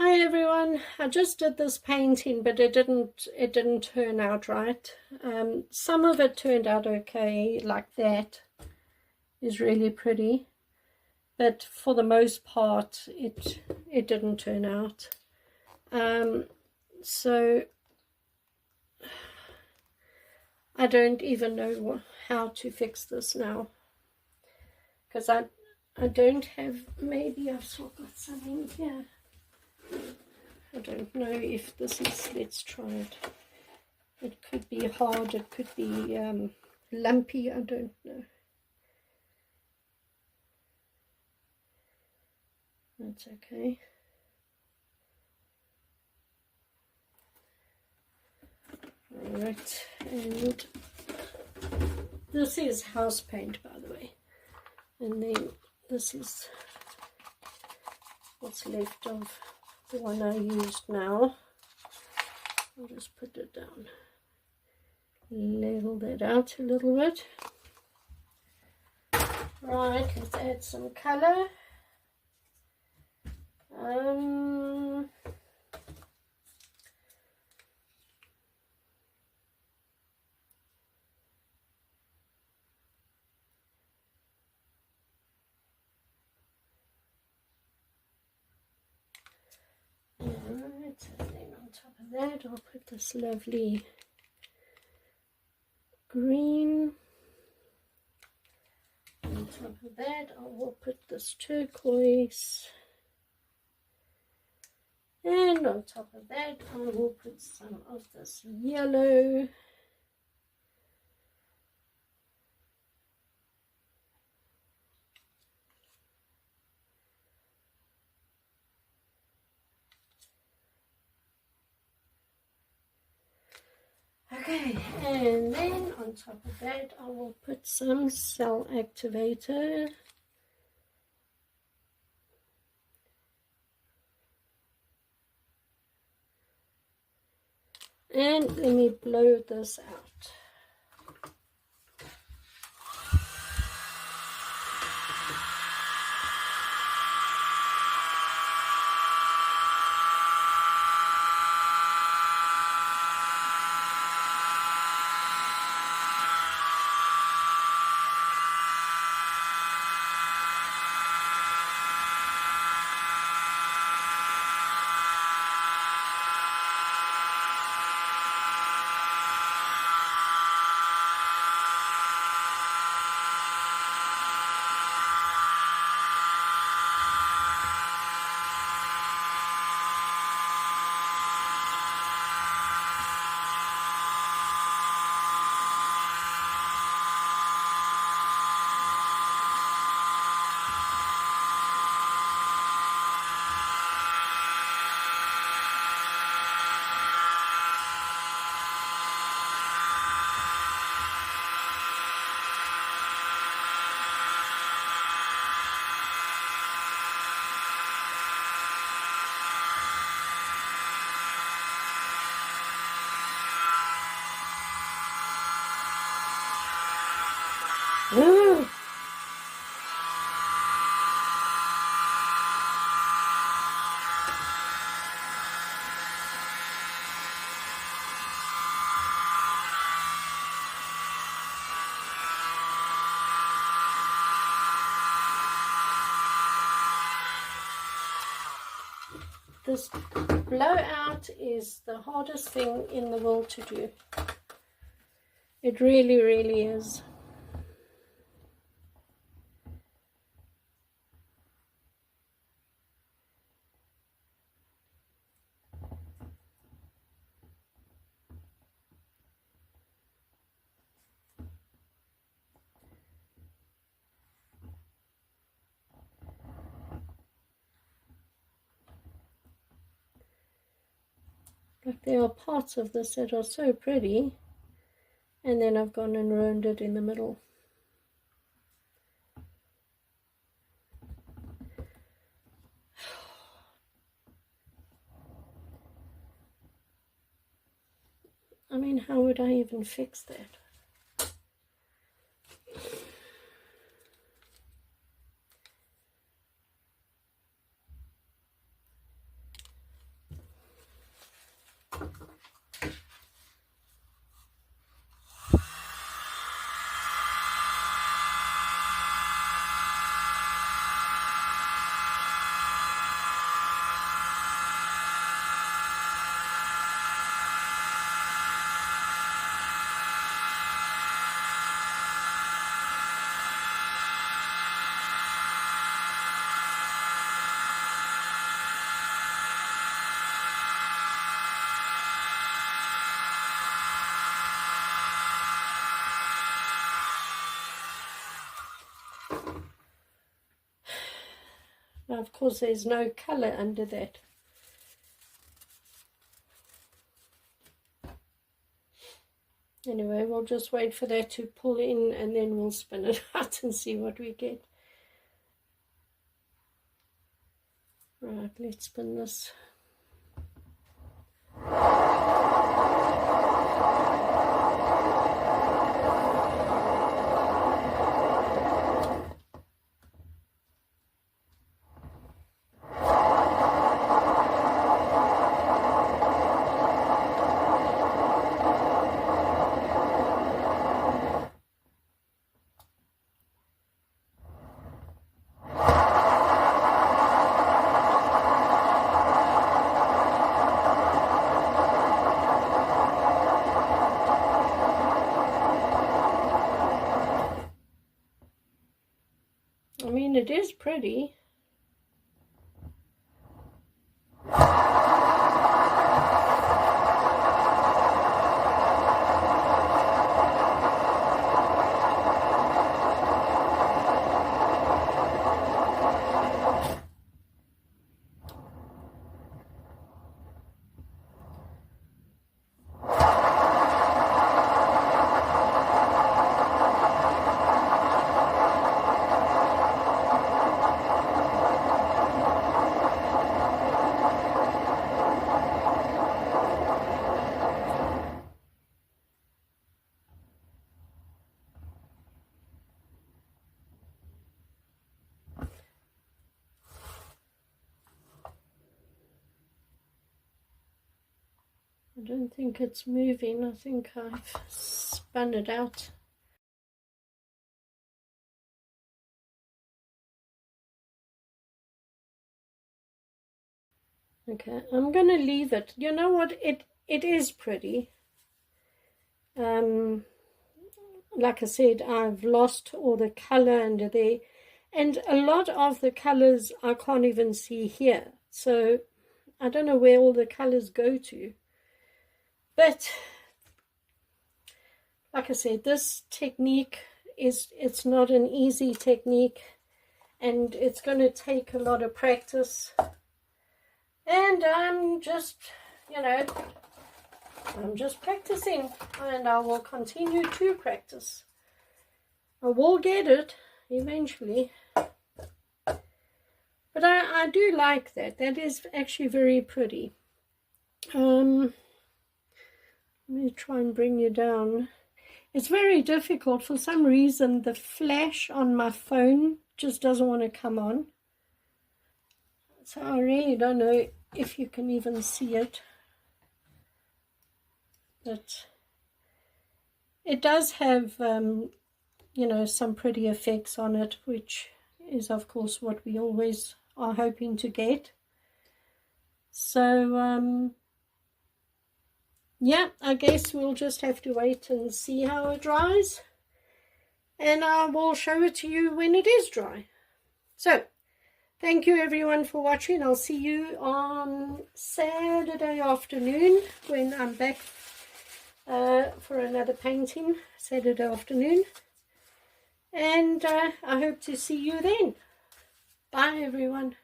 Hi everyone. I just did this painting, but it didn't turn out right. Some of it turned out okay, like that is really pretty, but for the most part it didn't turn out. So I don't even know how to fix this now, because I don't have, maybe I've still got something here. I don't know if this is, let's try it. It could be hard, it could be lumpy, I don't know. That's okay. Alright, and this is house paint, by the way. And then this is what's left of the one I used now. I'll just put it down. Level that out a little bit. Right, let's add some color. Alright, and then on top of that I'll put this lovely green. On top of that I will put this turquoise. And on top of that I will put some of this yellow. Okay, and then on top of that I will put some cell activator. And let me blow this out. Ooh. This blowout is the hardest thing in the world to do. It really, really is. But there are parts of this that are so pretty, and then I've gone and ruined it in the middle. I mean, how would I even fix that? Now, of course, there's no colour under that. Anyway, we'll just wait for that to pull in and then we'll spin it out and see what we get. Right, let's spin this. I mean, it is pretty. I don't think it's moving. I think I've spun it out. Okay, I'm going to leave it. You know what? It is pretty. Like I said, I've lost all the color under there. And a lot of the colors I can't even see here. So I don't know where all the colors go to. But like I said, this technique it's not an easy technique, and it's going to take a lot of practice. And I'm just, I'm just practicing, and I will continue to practice. I will get it eventually. But I do like that. That is actually very pretty. Let me try and bring you down. It's very difficult. For some reason, the flash on my phone just doesn't want to come on. So I really don't know if you can even see it. But it does have, some pretty effects on it, which is, of course, what we always are hoping to get. So, yeah, I guess we'll just have to wait and see how it dries, and I will show it to you when it is dry. So, thank you everyone for watching. I'll see you on Saturday afternoon when I'm back for another painting, Saturday afternoon. And I hope to see you then. Bye everyone.